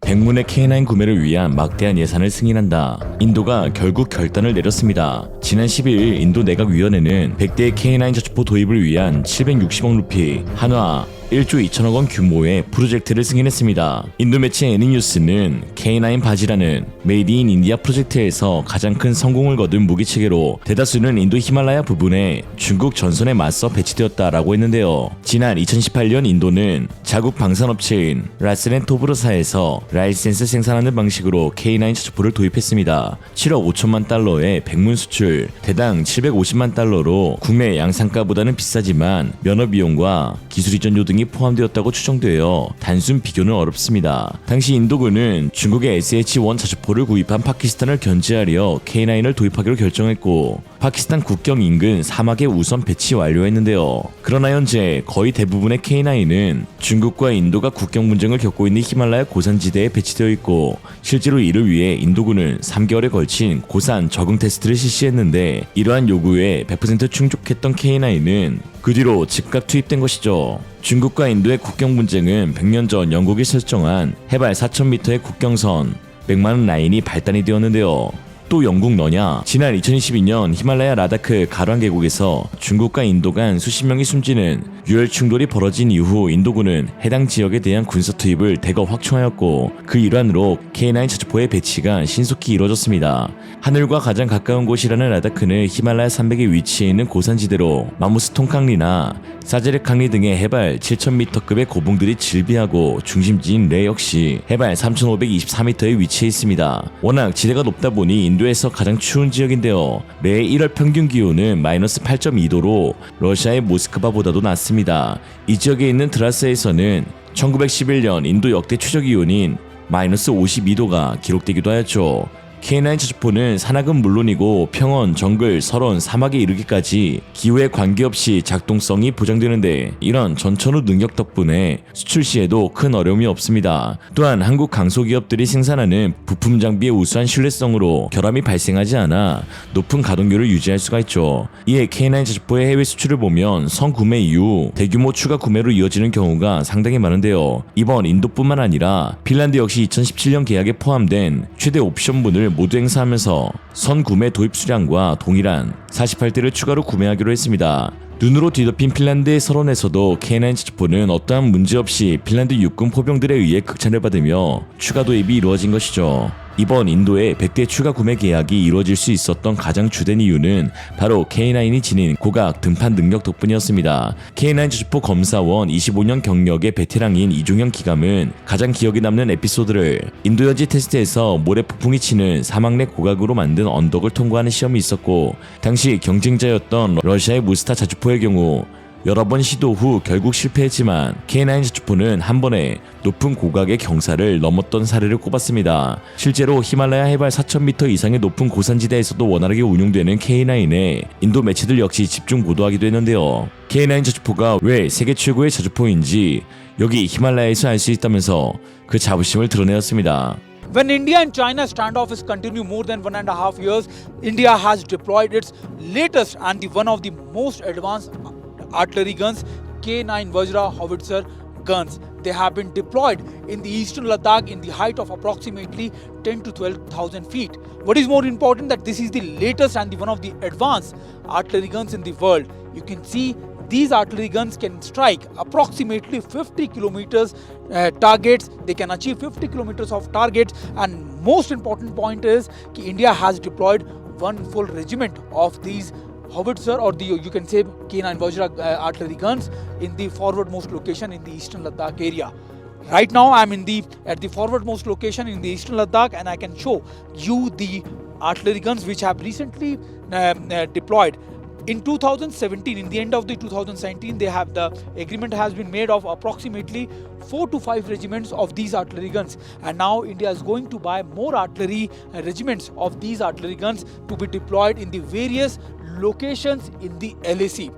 백문의 K9 구매를 위한 막대한 예산을 승인한다. 인도가 결국 결단을 내렸습니다. 지난 12일 인도 내각위원회는 100대의 K9 저주포 도입을 위한 760억 루피, 한화 1조 2천억 원 규모의 프로젝트를 승인했습니다. 인도 매체 애니뉴스는 K9 바지라는 메이드 인 인디아 프로젝트에서 가장 큰 성공을 거둔 무기체계로 대다수는 인도 히말라야 부분에 중국 전선에 맞서 배치되었다라고 했는데요. 지난 2018년 인도는 자국 방산업체인 라스렌토브르사에서 라이센스 생산하는 방식으로 K9 저주포를 도입했습니다. 7억 5천만 달러의 백문 수출, 대당 750만 달러로 국내 양산가보다는 비싸지만 면허비용과 기술 이전 요등이 포함되었다고 추정되어 단순 비교는 어렵습니다. 당시 인도군은 중국의 SH-1 자주포를 구입한 파키스탄을 견제하려 K9을 도입하기로 결정했고 파키스탄 국경 인근 사막에 우선 배치 완료했는데요. 그러나 현재 거의 대부분의 K9은 중국과 인도가 국경 분쟁을 겪고 있는 히말라야 고산지대에 배치되어 있고 실제로 이를 위해 인도군은 3개월에 걸친 고산 적응 테스트를 실시했는데 이러한 요구에 100% 충족했던 K9은 그 뒤로 즉각 투입된 것이죠. 중국과 인도의 국경 분쟁은 100년 전 영국이 설정한 해발 4,000m의 국경선 100만원 라인이 발단이 되었는데요. 또 영국 너냐? 지난 2022년 히말라야 라다크 가란 계곡에서 중국과 인도 간 수십 명이 숨지는 유혈 충돌이 벌어진 이후 인도군은 해당 지역에 대한 군사 투입을 대거 확충하였고 그 일환으로 K9 저주포의 배치가 신속히 이루어졌습니다. 하늘과 가장 가까운 곳이라는 라다크는 히말라야 산맥에 위치해 있는 고산지대로 마무스 통캉리나 사제르 캉리 등의 해발 7,000m급의 고봉들이 질비하고 중심지인 레 역시 해발 3,524m에 위치해 있습니다. 워낙 지대가 높다 보니 인도에서 가장 추운 지역인데요. 레의 1월 평균 기온은 마이너스 8.2도로 러시아의 모스크바보다도 낮습니다. 이 지역에 있는 드라스에서는 1911년 인도 역대 최저 기온인 마이너스 52도가 기록되기도 하였죠. K9 저주포는 산악은 물론이고 평원, 정글, 설원, 사막에 이르기까지 기후에 관계없이 작동성이 보장되는데 이런 전천후 능력 덕분에 수출 시에도 큰 어려움이 없습니다. 또한 한국 강소기업들이 생산하는 부품 장비의 우수한 신뢰성으로 결함이 발생하지 않아 높은 가동률을 유지할 수가 있죠. 이에 K9 저주포의 해외 수출을 보면 선구매 이후 대규모 추가 구매로 이어지는 경우가 상당히 많은데요. 이번 인도뿐만 아니라 핀란드 역시 2017년 계약에 포함된 최대 옵션분을 모두 행사하면서 선구매 도입 수량과 동일한 48대를 추가로 구매하기로 했습니다. 눈으로 뒤덮인 핀란드의 설원에서도 K9 저주포는 어떠한 문제없이 핀란드 육군 포병들에 의해 극찬을 받으며 추가 도입이 이루어진 것이죠. 이번 인도의 100대 추가 구매 계약이 이루어질 수 있었던 가장 주된 이유는 바로 K9이 지닌 고각 등판 능력 덕분이었습니다. K9 저주포 검사원 25년 경력의 베테랑인 이종현 기감은 가장 기억에 남는 에피소드를 인도 현지 테스트에서 모래 폭풍이 치는 사막 내 고각으로 만든 언덕을 통과하는 시험이 있었고 당시 경쟁자였던 러시아의 무스타 자주포의 경우 여러 번 시도 후 결국 실패했지만 K9 저주포는 한 번에 높은 고각의 경사를 넘었던 사례를 꼽았습니다. 실제로 히말라야 해발 4,000m 이상의 높은 고산지대에서도 원활하게 운용되는 K9에 인도 매체들 역시 집중 보도하기도 했는데요. K9 저주포가 왜 세계 최고의 저주포인지 여기 히말라야에서 알 수 있다면서 그 자부심을 드러내었습니다. When India and China standoff has continued more than 1.5 years, India has deployed its latest and one of the most advanced artillery guns, K9 Vajra howitzer guns. They have been deployed in the eastern Ladakh in the height of approximately 10 to 12,000 feet. What is more important that this is the latest and one of the advanced artillery guns in the world. You can see these artillery guns can strike approximately 50 kilometers targets. They can achieve 50 kilometers of targets, and most important point is that India has deployed one full regiment of these howitzer or you can say K9 Vajra artillery guns in the forwardmost location in the eastern Ladakh area. Right now I'm at the forwardmost location in the eastern Ladakh, and I can show you the artillery guns which have recently deployed. In 2017, in the end of the 2017, the agreement has been made of approximately 4 to 5 regiments of these artillery guns, and now India is going to buy more artillery regiments of these artillery guns to be deployed in the various locations in the LAC.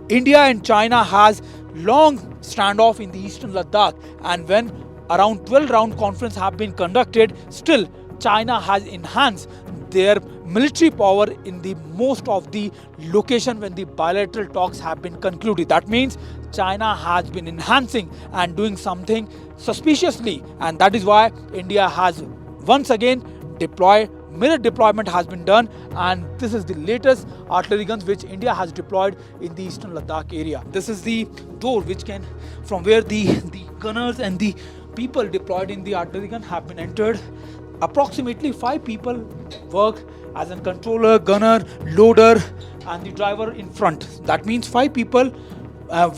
India and China has long standoff in the eastern Ladakh, and when around 12 round conference have been conducted, still China has enhanced their military power in the most of the location when the bilateral talks have been concluded. That means China has been enhancing and doing something suspiciously, and that is why India has once again deployed. Mirror deployment has been done, and this is the latest artillery guns which India has deployed in the eastern Ladakh area. This is the door which can, from where the gunners and the people deployed in the artillery gun have been entered. Approximately 5 people work as a controller, gunner, loader, and the driver in front. That means 5 people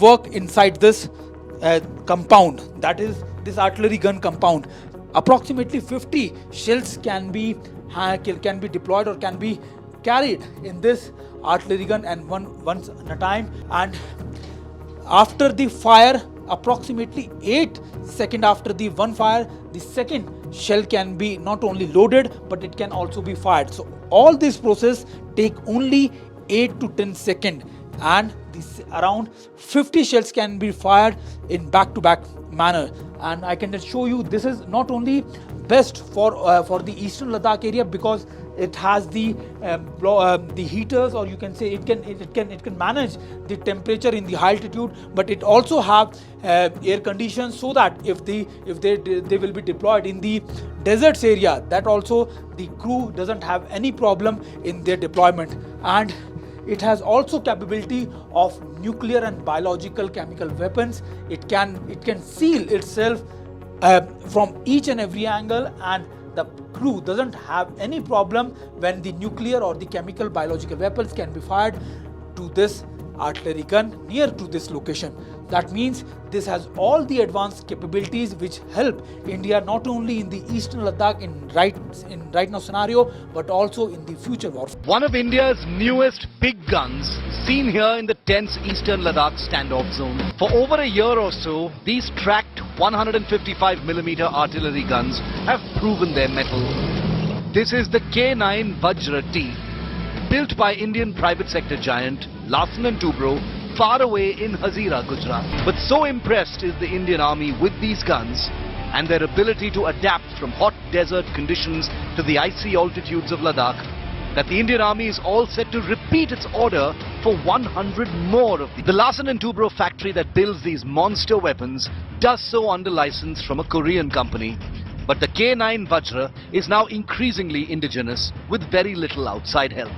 work inside this compound, that is this artillery gun compound. Approximately 50 shells can be deployed or can be carried in this artillery gun, and once at a time. And after the fire, approximately 8 seconds after the one fire, the second shell can be not only loaded but it can also be fired. So all this process take only 8 to 10 seconds, and this around 50 shells can be fired in back-to-back manner. And I can just show you, this is not only best for the eastern Ladakh area because it has the heaters, or you can say it can manage the temperature in the high altitude, but it also have air conditions, so that if they will be deployed in the deserts area, that also the crew doesn't have any problem in their deployment. And it has also capability of nuclear and biological chemical weapons. It can seal itself from each and every angle, and the crew doesn't have any problem when the nuclear or the chemical biological weapons can be fired to this artillery gun near to this location. That means this has all the advanced capabilities which help India not only in the eastern Ladakh in right now scenario, but also in the future warfare. One of India's newest big guns, seen here in the tense eastern Ladakh standoff zone. For over a year or so, these tracked 155mm artillery guns have proven their mettle. This is the K9 Vajra T, built by Indian private sector giant Larsen & Toubro, far away in Hazira, Gujarat. But so impressed is the Indian Army with these guns and their ability to adapt from hot desert conditions to the icy altitudes of Ladakh, that the Indian Army is all set to repeat its order for 100 more of these. The Larsen & Toubro factory that builds these monster weapons does so under license from a Korean company. But the K9 Vajra is now increasingly indigenous with very little outside help.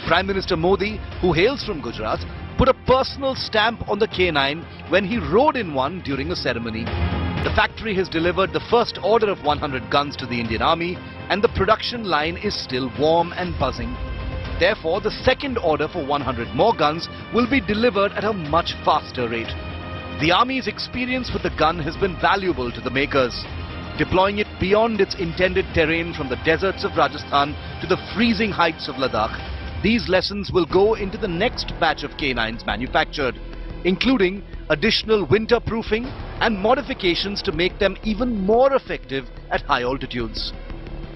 Prime Minister Modi, who hails from Gujarat, put a personal stamp on the K9 when he rode in one during a ceremony. The factory has delivered the first order of 100 guns to the Indian Army, and the production line is still warm and buzzing. Therefore, the second order for 100 more guns will be delivered at a much faster rate. The Army's experience with the gun has been valuable to the makers, deploying it beyond its intended terrain from the deserts of Rajasthan to the freezing heights of Ladakh. These lessons will go into the next batch of K9s manufactured, including additional winter-proofing and modifications to make them even more effective at high altitudes.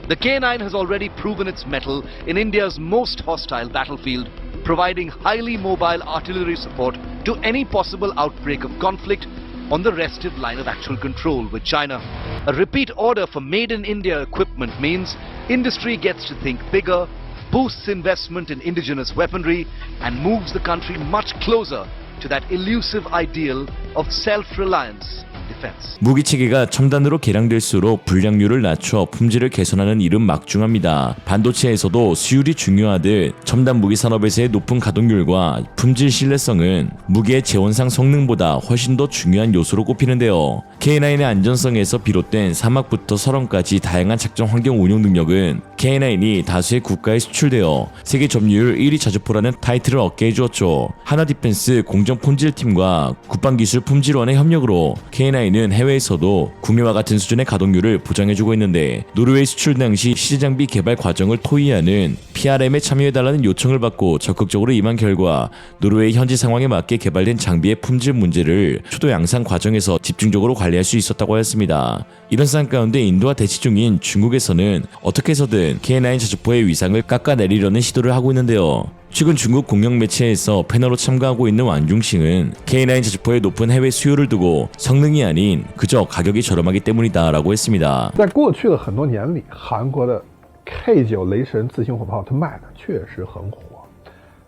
The K9 has already proven its mettle in India's most hostile battlefield, providing highly mobile artillery support to any possible outbreak of conflict on the restive line of actual control with China. A repeat order for made-in-India equipment means industry gets to think bigger, boosts investment in indigenous weaponry, and moves the country much closer to that elusive ideal of self-reliance in defense. 무기 체계가 첨단으로 개량될수록 불량률을 낮춰 품질을 개선하는 일은 막중합니다. 반도체에서도 수율이 중요하듯 첨단 무기 산업에서의 높은 가동률과 품질 신뢰성은 무기의 재원상 성능보다 훨씬 더 중요한 요소로 꼽히는데요. K9의 안전성에서 비롯된 사막부터 설원까지 다양한 작전 환경 운용 능력은 K9이 다수의 국가에 수출되어 세계 점유율 1위 자주포라는 타이틀을 얻게 해주었죠. 하나디펜스 공정품질팀과 국방기술품질원의 협력으로 K9은 해외에서도 국내와 같은 수준의 가동률을 보장해주고 있는데, 노르웨이 수출 당시 시제장비 개발 과정을 토의하는 PRM에 참여해달라는 요청을 받고 적극적으로 임한 결과 노르웨이 현지 상황에 맞게 개발된 장비의 품질 문제를 초도 양산 과정에서 집중적으로 관리할 수 있었다고 하였습니다. 이런 상황 가운데 인도와 대치 중인 중국에서는 어떻게 해서든 K9 자주포의 위상을 깎아내리려는 시도를 하고 있는데요. 최근 중국 공영 매체에서 패널로 참가하고 있는 완중싱은 K9 자주포의 높은 해외 수요를 두고 성능이 아닌 그저 가격이 저렴하기 때문이다 라고 했습니다. 在过去的很多年里，韩国的 K9雷神自行火炮它卖的确实很火，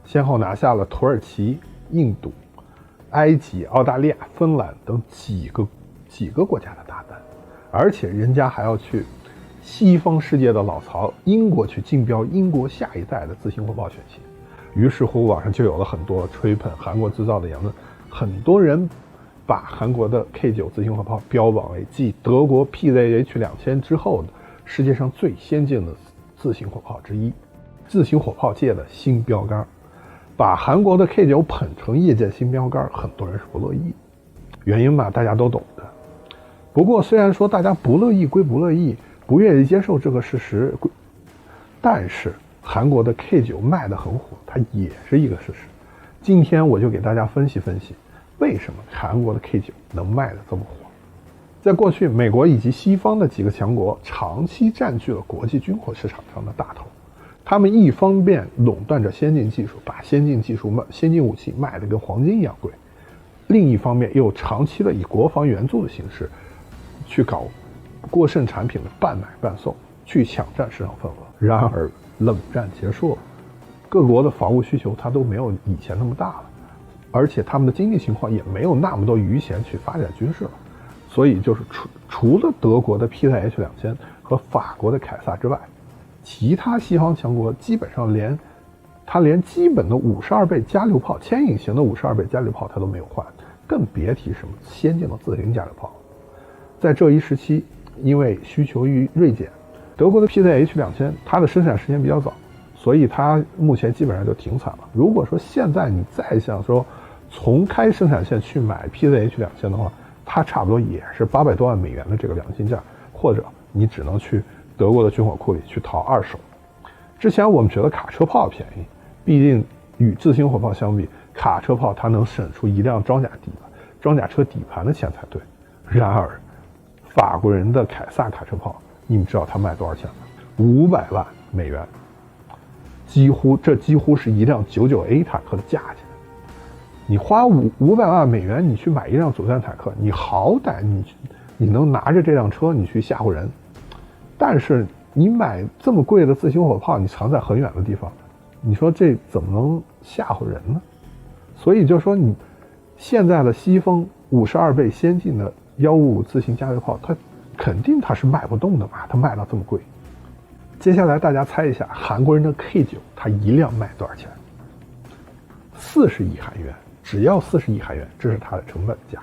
先后拿下了土耳其、印度、埃及、澳大利亚、芬兰等几个国家的大单，而且人家还要去西方世界的老巢英国去竞标英国下一代的自行火炮选型。于是乎网上就有了很多吹捧韩国制造的言论，很多人把韩国的 K9 自行火炮标榜为继德国 PZH2000 之后的世界上最先进的自行火炮之一，自行火炮界的新标杆，把韩国的 K9 捧成业界新标杆，很多人是不乐意。原因嘛，大家都懂的。不过虽然说大家不乐意归不乐意，不愿意接受这个事实，但是韩国的 K9 卖得很火，它也是一个事实。今天我就给大家分析分析，为什么韩国的 K9 能卖得这么火。在过去，美国以及西方的几个强国长期占据了国际军火市场上的大头，他们一方面垄断着先进技术，把先进武器卖得跟黄金一样贵，另一方面又长期的以国防援助的形式去搞过剩产品的半买半送，去抢占市场份额。然而冷战结束了，各国的防务需求它都没有以前那么大了，而且他们的经济情况也没有那么多余钱去发展军事了，所以就是除了德国的 PZH2000 和法国的凯撒之外，其他西方强国基本上连基本的52倍加榴炮，牵引型的52倍加榴炮它都没有换，更别提什么先进的自行加榴炮。在这一时期，因为需求锐减，德国的 PZH2000 它的生产时间比较早，所以它目前基本上就停产了。如果说现在你再想说重开生产线去买 PZH2000 的话，它差不多也是800多万美元的这个良心价，或者你只能去德国的军火库里去淘二手。之前我们觉得卡车炮便宜，毕竟与自行火炮相比，卡车炮它能省出一辆装甲车底盘的钱才对。然而法国人的凯撒卡车炮，你们知道它卖多少钱吗？500万美元，这几乎是一辆99A 坦克的价钱。你花500万美元，你去买一辆主战坦克，你好歹你能拿着这辆车你去吓唬人，但是你买这么贵的自行火炮，你藏在很远的地方，你说这怎么能吓唬人呢？所以就说你现在的西风52倍先进的155自行加榴炮，它肯定它是卖不动的嘛，它卖到这么贵。接下来大家猜一下，韩国人的 K9 它一辆卖多少钱？40亿韩元，只要40亿韩元，这是它的成本价。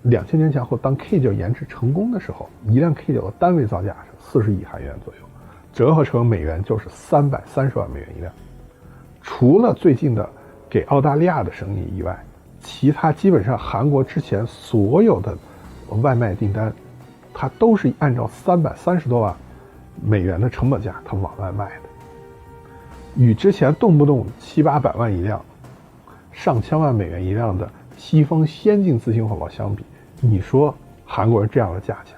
2000年前后，当 K9 研制成功的时候，一辆 K9 的单位造价是40亿韩元左右，折合成美元就是330万美元一辆。除了最近的给澳大利亚的生意以外，其他基本上韩国之前所有的外卖订单，它都是按照330多万美元的成本价它往外卖的。与之前动不动700-800万一辆、上千万美元一辆的西方先进自行火炮相比，你说韩国人这样的价钱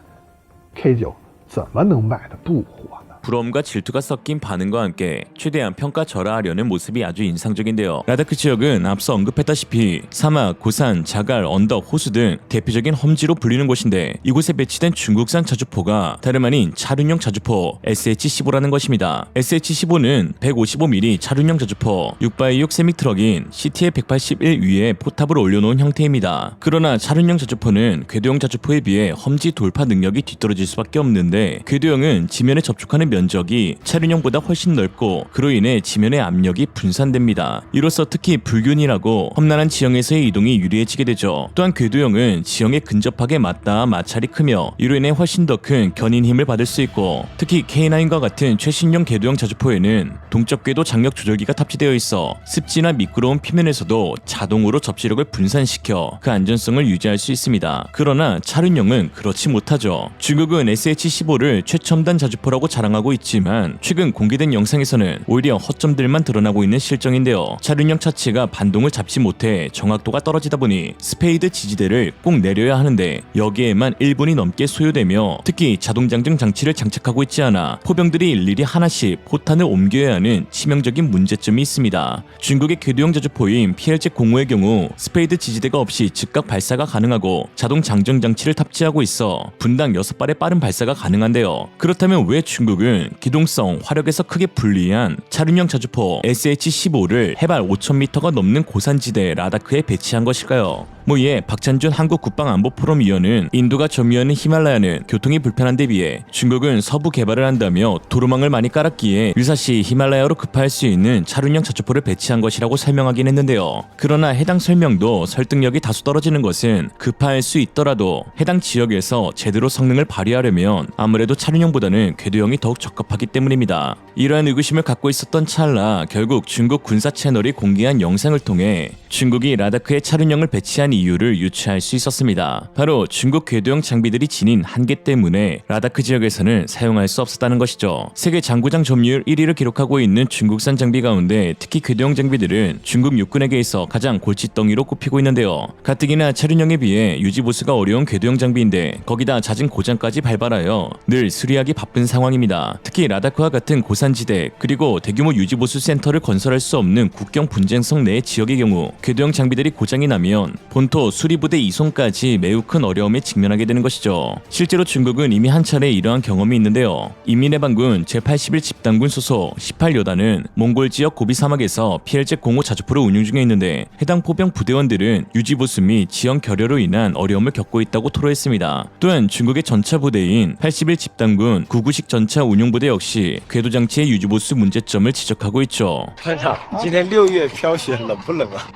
K9 怎么能卖得不火呢？ 부러움과 질투가 섞인 반응과 함께 최대한 평가절하하려는 모습이 아주 인상적인데요. 라다크 지역은 앞서 언급했다시피 사막, 고산, 자갈, 언덕, 호수 등 대표적인 험지로 불리는 곳인데 이곳에 배치된 중국산 자주포가 다름 아닌 차륜용 자주포 SH-15라는 것입니다. SH-15는 155mm 차륜용 자주포 6x6 세미트럭인 CTF-181 위에 포탑을 올려놓은 형태입니다. 그러나 차륜용 자주포는 궤도형 자주포에 비해 험지 돌파 능력이 뒤떨어질 수밖에 없는데 궤도형은 지면에 접촉하는 면적이 차륜형보다 훨씬 넓고 그로 인해 지면의 압력이 분산됩니다. 이로써 특히 불균일하고 험난한 지형에서의 이동이 유리해지게 되죠. 또한 궤도형은 지형에 근접하게 맞닿아 마찰이 크며 이로 인해 훨씬 더 큰 견인 힘을 받을 수 있고 특히 K9과 같은 최신형 궤도형 자주포에는 동적 궤도 장력 조절기가 탑재되어 있어 습지나 미끄러운 피면에서도 자동으로 접지력을 분산시켜 그 안전성을 유지할 수 있습니다. 그러나 차륜형은 그렇지 못하죠. 중국은 SH-15를 최첨단 자주포라고 자랑하고 있지만 최근 공개된 영상에서는 오히려 허점들만 드러나고 있는 실정인데요. 차륜형 차체가 반동을 잡지 못해 정확도가 떨어지다 보니 스페이드 지지대를 꼭 내려야 하는데 여기에만 1분이 넘게 소요되며 특히 자동장정 장치를 장착하고 있지 않아 포병들이 일일이 하나씩 포탄을 옮겨야 하는 치명적인 문제점이 있습니다. 중국의 궤도형 자주포인 PLZ-05의 경우 스페이드 지지대가 없이 즉각 발사가 가능하고 자동 장정 장치를 탑재하고 있어 분당 6발의 빠른 발사가 가능한데요. 그렇다면 왜 중국은 중국은 기동성, 화력에서 크게 불리한 차륜형 자주포 SH-15를 해발 5,000m가 넘는 고산지대 라다크에 배치한 것일까요? 이에 박찬준 한국국방안보포럼위원은 인도가 점유하는 히말라야는 교통이 불편한 데 비해 중국은 서부 개발을 한다며 도로망을 많이 깔았기에 유사시 히말라야로 급파할 수 있는 차륜형 자주포를 배치한 것이라고 설명하긴 했는데요. 그러나 해당 설명도 설득력이 다소 떨어지는 것은 급파할 수 있더라도 해당 지역에서 제대로 성능을 발휘하려면 아무래도 차륜형보다는 궤도형이 더욱 적합하기 때문입니다. 이러한 의구심을 갖고 있었던 찰나 결국 중국 군사 채널이 공개한 영상을 통해 중국이 라다크에 차륜형을 배치한 이유를 유추할 수 있었습니다. 바로 중국 궤도형 장비들이 지닌 한계 때문에 라다크 지역에서는 사용할 수 없었다는 것이죠. 세계 장구장 점유율 1위를 기록하고 있는 중국산 장비 가운데 특히 궤도형 장비들은 중국 육군에게 있어 가장 골칫덩이로 꼽히고 있는데요. 가뜩이나 차륜형에 비해 유지보수가 어려운 궤도형 장비인데 거기다 잦은 고장까지 발발하여 늘 수리하기 바쁜 상황입니다. 특히 라다크와 같은 고산지대 그리고 대규모 유지보수 센터를 건설할 수 없는 국경 분쟁성 내 지역의 경우 궤도형 장비들이 고장이 나면 본토 수리부대 이송까지 매우 큰 어려움에 직면하게 되는 것이죠. 실제로 중국은 이미 한 차례 이러한 경험이 있는데요. 인민의 반군 제81 집단군 소속 18여단은 몽골 지역 고비 사막에서 PLZ-05 자주포를 운용 중에 있는데 해당 포병 부대원들은 유지보수 및 지형 결여로 인한 어려움을 겪고 있다고 토로했습니다. 또한 중국의 전차 부대인 81 집단군 99식 전차 운용부대 역시 궤도 장치의 유지보수 문제점을 지적하고 있죠. 团长，今天6月飘雪，冷不冷啊？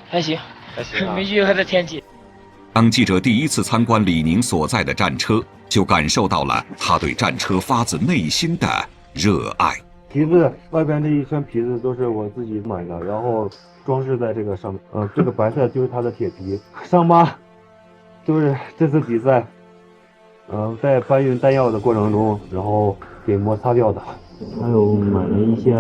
还行，还行啊。没遇到的天气。当记者第一次参观李宁所在的战车，就感受到了他对战车发自内心的热爱。皮子外边这一圈皮子都是我自己买的，然后装饰在这个上面。这个白色就是它的铁皮，伤疤就是这次比赛，在搬运弹药的过程中，然后给摩擦掉的。还有买了一些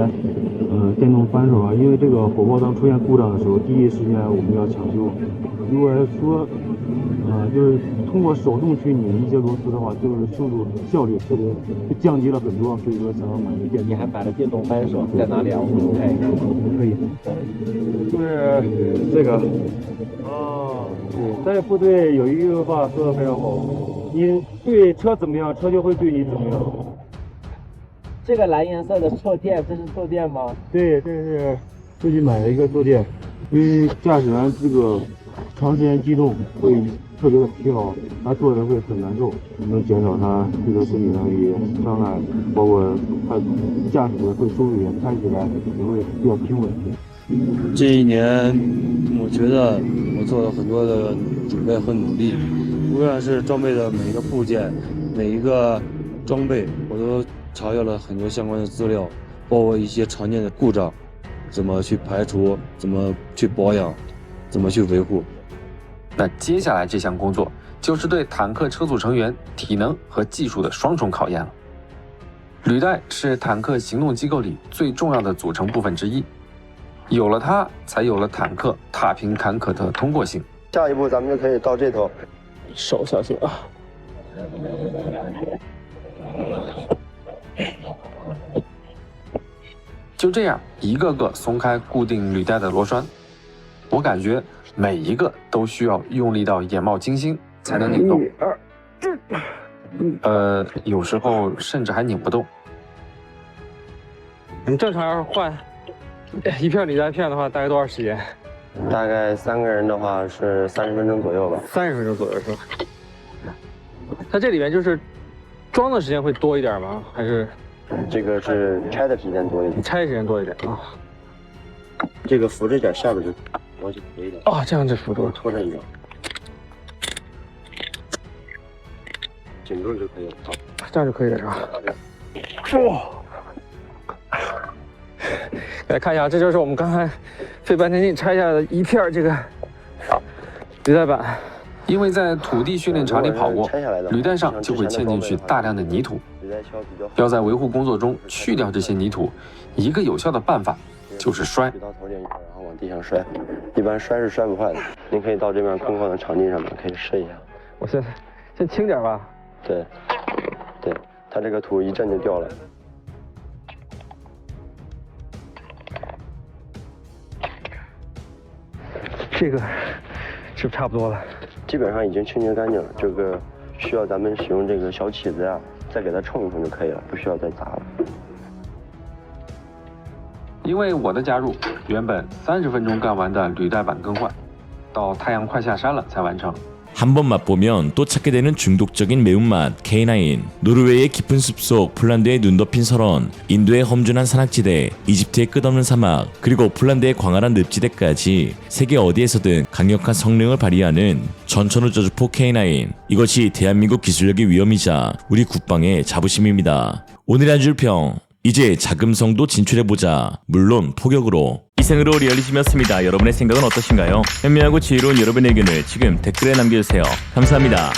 电动扳手啊，因为这个火炮当出现故障的时候，第一时间我们要抢救。如果说就是通过手动去拧一些螺丝的话，就是速度效率特别就降低了很多，所以说想要买一个电动。你还买了电动扳手，在哪里啊？我们看一看。可以，就是这个。哦，对，在部队有一句话说的非常好，你对车怎么样，车就会对你怎么样。这个蓝颜色的坐垫，这是坐垫吗？对，这是自己买了一个坐垫，因为驾驶员这个长时间机动会特别的疲劳，他坐着会很难受，能减少他这个身体上的一些伤害，包括他驾驶的会舒服一点，开起来也会比较平稳一点。这一年，我觉得我做了很多的准备和努力，无论是装备的每一个部件，每一个装备，我都查阅了很多相关的资料，包括一些常见的故障，怎么去排除，怎么去保养，怎么去维护。那接下来这项工作就是对坦克车组成员体能和技术的双重考验了。履带是坦克行动机构里最重要的组成部分之一，有了它，才有了坦克踏平坎坷的通过性。下一步咱们就可以到这头，手小心啊！就这样一个个松开固定履带的螺栓，我感觉每一个都需要用力到眼冒金星才能拧动。有时候甚至还拧不动。你正常要是换一片履带片的话，大概多少时间？大概3个人的话是30分钟左右吧。30分钟左右是吧？它这里面就是装的时间会多一点吗？还是？这个是拆的时间多一点，拆的时间多一点啊。这个扶着点下边就往起推一点。哦，这样就扶住了，拖着一点，紧住就可以了。好，这样就可以了是吧？哇！来看一下，这就是我们刚才费半天劲拆下来的一片这个履带板。因为在土地训练场里跑过，履带上就会嵌进去大量的泥土。要在维护工作中去掉这些泥土，一个有效的办法就是摔。举到头顶一块，然后往地上摔，一般摔是摔不坏的。您可以到这边空旷的场地上面可以试一下。我先轻点吧。对，对，它这个土一震就掉了。这个是不是差不多了？基本上已经清洁干净了，这个需要咱们使用这个小起子啊，再给它冲一冲就可以了，不需要再砸了。因为我的加入，原本30分钟干完的履带板更换，到太阳快下山了才完成。 한 번 맛보면 또 찾게 되는 중독적인 매운맛 K9. 노르웨이의 깊은 숲속, 폴란드의 눈 덮인 설원, 인도의 험준한 산악지대, 이집트의 끝없는 사막, 그리고 폴란드의 광활한 늪지대까지 세계 어디에서든 강력한 성능을 발휘하는 전천후 저주포 K9. 이것이 대한민국 기술력의 위험이자 우리 국방의 자부심입니다. 오늘의 한 줄 평. 이제 자금성도 진출해보자. 물론 포격으로. 이상으로 리얼리즘이었습니다. 여러분의 생각은 어떠신가요? 현명하고 지혜로운 여러분의 의견을 지금 댓글에 남겨주세요. 감사합니다.